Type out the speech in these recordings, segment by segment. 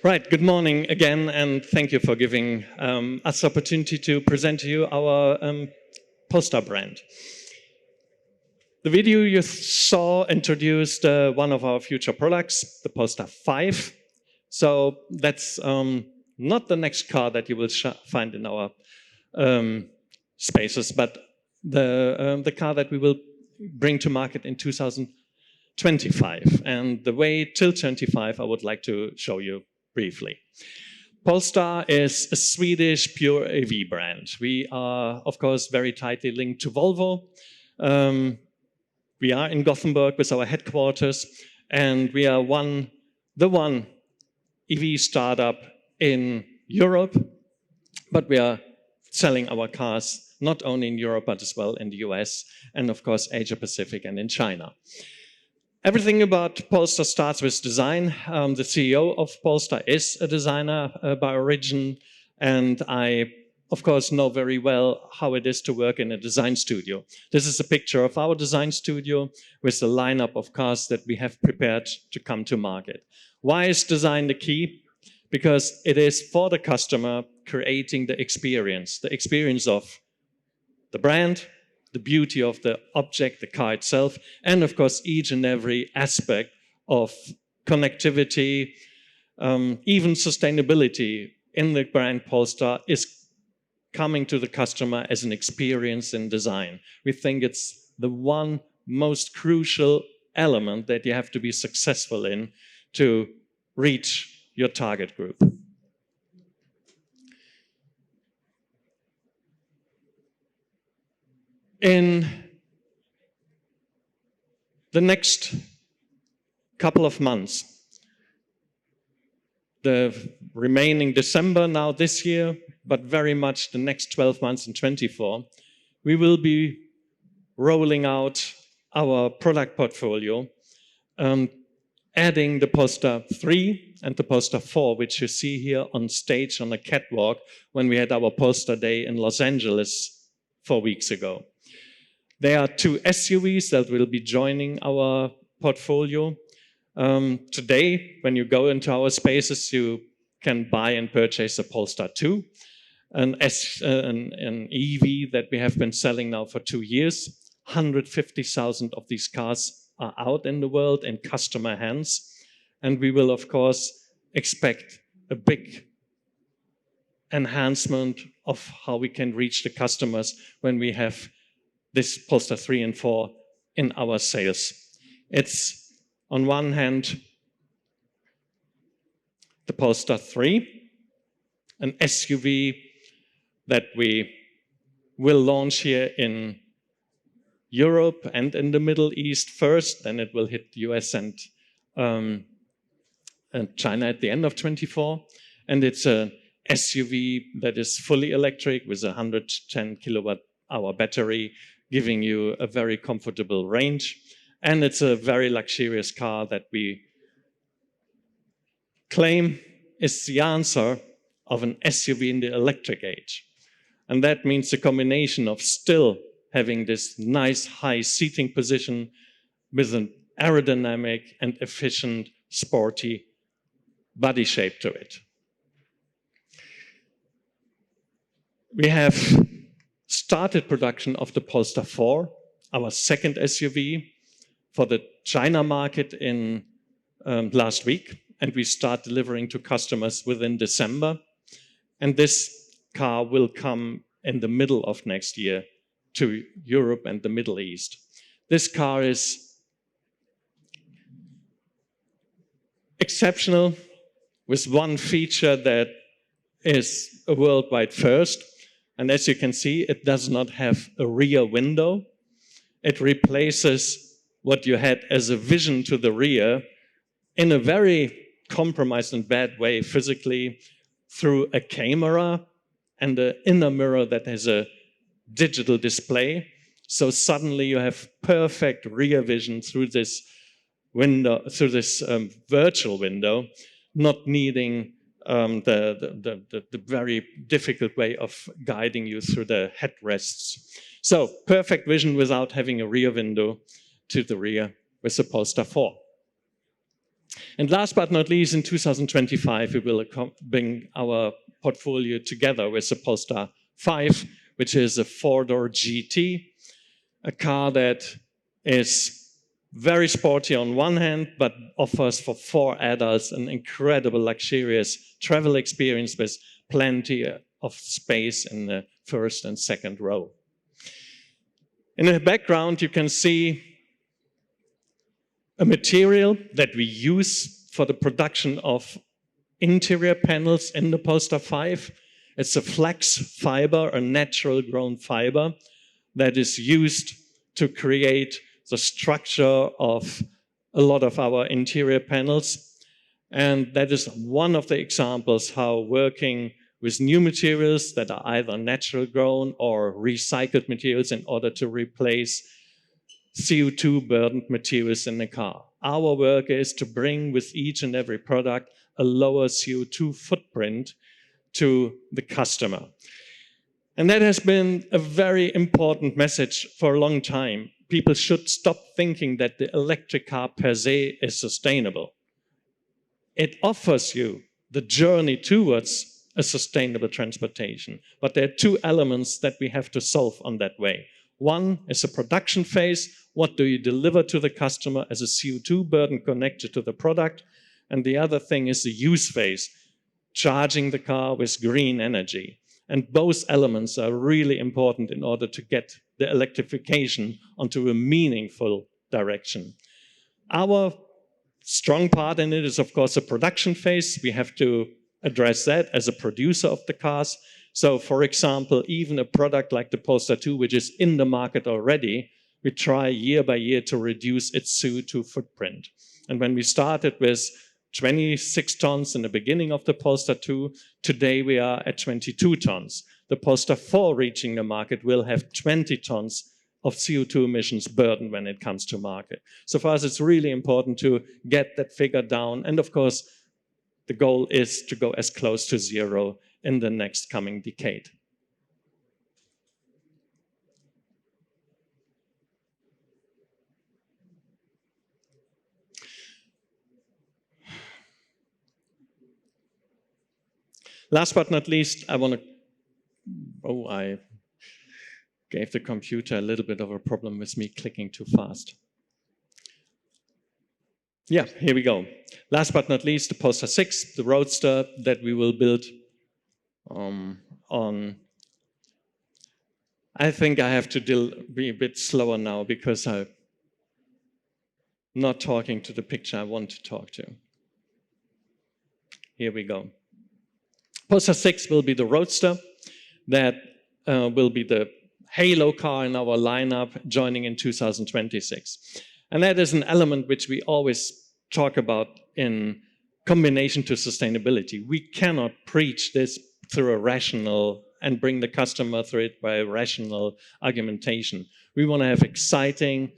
Right, good morning again, and thank you for giving us the opportunity to present to you our Polestar brand. The video you saw introduced one of our future products, the Polestar 5. So that's not the next car that you will find in our spaces, but the car that we will bring to market in 2025. And the way till 25, I would like to show you briefly. Polestar is a Swedish pure AV brand. We are, of course, very tightly linked to Volvo. We are in Gothenburg with our headquarters, and we are the one EV startup in Europe, but we are selling our cars not only in Europe, but as well in the US, and of course, Asia Pacific and in China. Everything about Polestar starts with design. The CEO of Polestar is a designer by origin, and I, of course, know very well how it is to work in a design studio. This is a picture of our design studio with the lineup of cars that we have prepared to come to market. Why is design the key? Because it is for the customer creating the experience of the brand, the beauty of the object, the car itself, and of course each and every aspect of connectivity, even sustainability in the brand Polestar is coming to the customer as an experience in design. We think it's the one most crucial element that you have to be successful in to reach your target group. In the next couple of months, the remaining December now this year, but very much the next 12 months in 24, we will be rolling out our product portfolio, adding the Polestar 3 and the Polestar 4, which you see here on stage on the catwalk when we had our Polestar Day in Los Angeles 4 weeks ago. There are two SUVs that will be joining our portfolio. Today, when you go into our spaces, you can buy and purchase a Polestar 2, an EV that we have been selling now for 2 years. 150,000 of these cars are out in the world in customer hands. And we will, of course, expect a big enhancement of how we can reach the customers when we have this Polestar 3 and 4 in our sales. It's, on one hand, the Polestar 3, an SUV that we will launch here in Europe and in the Middle East first, then it will hit the US and China at the end of 24. And it's an SUV that is fully electric with a 110 kilowatt-hour battery, giving you a very comfortable range. And it's a very luxurious car that we claim is the answer of an SUV in the electric age. And that means the combination of still having this nice high seating position with an aerodynamic and efficient, sporty body shape to it. We have started production of the Polestar 4, our second SUV, for the China market in last week, and we start delivering to customers within December. And this car will come in the middle of next year to Europe and the Middle East. This car is exceptional with one feature that is a worldwide first. And as you can see, it does not have a rear window. It replaces what you had as a vision to the rear in a very compromised and bad way physically through a camera and an inner mirror that has a digital display. So suddenly you have perfect rear vision through this window, through this virtual window, not needing the very difficult way of guiding you through the headrests. So perfect vision without having a rear window to the rear with the Polestar 4. And last but not least, in 2025, we will bring our portfolio together with the Polestar 5, which is a four-door GT, a car that is very sporty on one hand, but offers for 4 adults an incredible luxurious travel experience with plenty of space in the first and second row. In the background, you can see a material that we use for the production of interior panels in the Polestar 5. It's a flax fiber, a natural grown fiber that is used to create the structure of a lot of our interior panels. And that is one of the examples how working with new materials that are either natural grown or recycled materials in order to replace CO2 burdened materials in the car. Our work is to bring with each and every product a lower CO2 footprint to the customer. And that has been a very important message for a long time. People should stop thinking that the electric car per se is sustainable. It offers you the journey towards a sustainable transportation. But there are 2 elements that we have to solve on that way. One is the production phase. What do you deliver to the customer as a CO2 burden connected to the product? And the other thing is the use phase, charging the car with green energy. And both elements are really important in order to get the electrification onto a meaningful direction. Our strong part in it is, of course, the production phase. We have to address that as a producer of the cars. So, for example, even a product like the Polestar 2, which is in the market already, we try year by year to reduce its CO2 footprint. And when we started with 26 tons in the beginning of the Polestar 2, today we are at 22 tons. The Polestar 4 reaching the market will have 20 tons of CO2 emissions burden when it comes to market. So for us, it's really important to get that figure down. And of course, the goal is to go as close to 0 in the next coming decade. Last but not least, I gave the computer a little bit of a problem with me clicking too fast. Yeah, here we go. Last but not least, the Polestar 6, the Roadster that we will build on. I think I have to be a bit slower now because I'm not talking to the picture I want to talk to. Here we go. Polestar 6 will be the Roadster that will be the halo car in our lineup joining in 2026. And that is an element which we always talk about in combination to sustainability. We cannot preach this through a rational and bring the customer through it by a rational argumentation. We want to have exciting,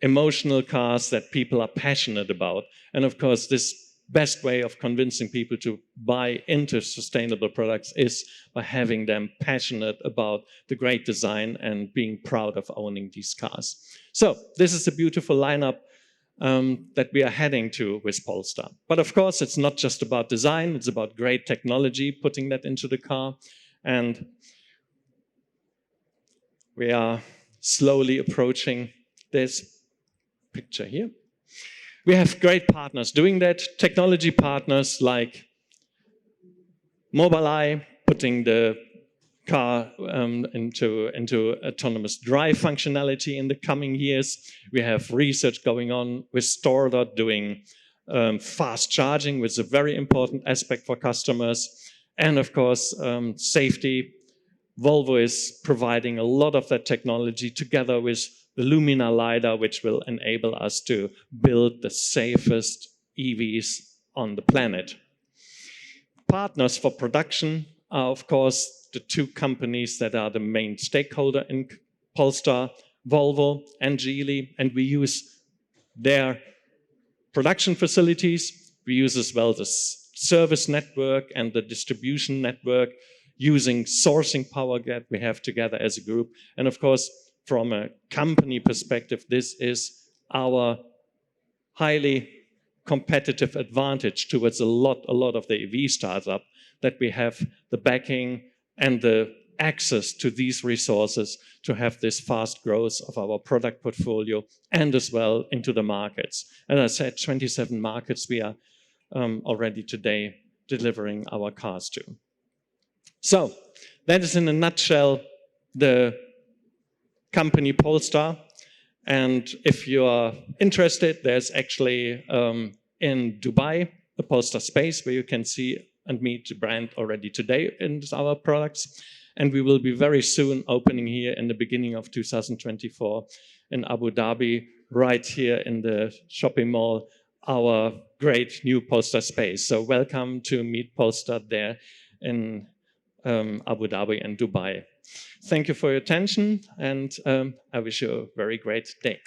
emotional cars that people are passionate about. And of course, this best way of convincing people to buy into sustainable products is by having them passionate about the great design and being proud of owning these cars. So this is a beautiful lineup that we are heading to with Polestar. But of course, it's not just about design, it's about great technology, putting that into the car. And we are slowly approaching this picture here. We have great partners doing that, technology partners like Mobileye, putting the car into autonomous drive functionality in the coming years. We have research going on with StoreDot doing fast charging, which is a very important aspect for customers. And of course, safety. Volvo is providing a lot of that technology together with the Lumina LiDAR, which will enable us to build the safest EVs on the planet. Partners for production are, of course, the 2 companies that are the main stakeholder in Polestar, Volvo and Geely, and we use their production facilities. We use as well the service network and the distribution network using sourcing power that we have together as a group. And of course, from a company perspective, this is our highly competitive advantage towards a lot of the EV startup that we have the backing and the access to these resources to have this fast growth of our product portfolio and as well into the markets. As I said, 27 markets we are already today delivering our cars to. So that is in a nutshell the company Polestar. And if you are interested, there's actually in Dubai a Polestar space where you can see and meet the brand already today in our products. And we will be very soon opening here in the beginning of 2024 in Abu Dhabi, right here in the shopping mall, our great new Polestar space. So welcome to meet Polestar there in Abu Dhabi and Dubai. Thank you for your attention, and I wish you a very great day.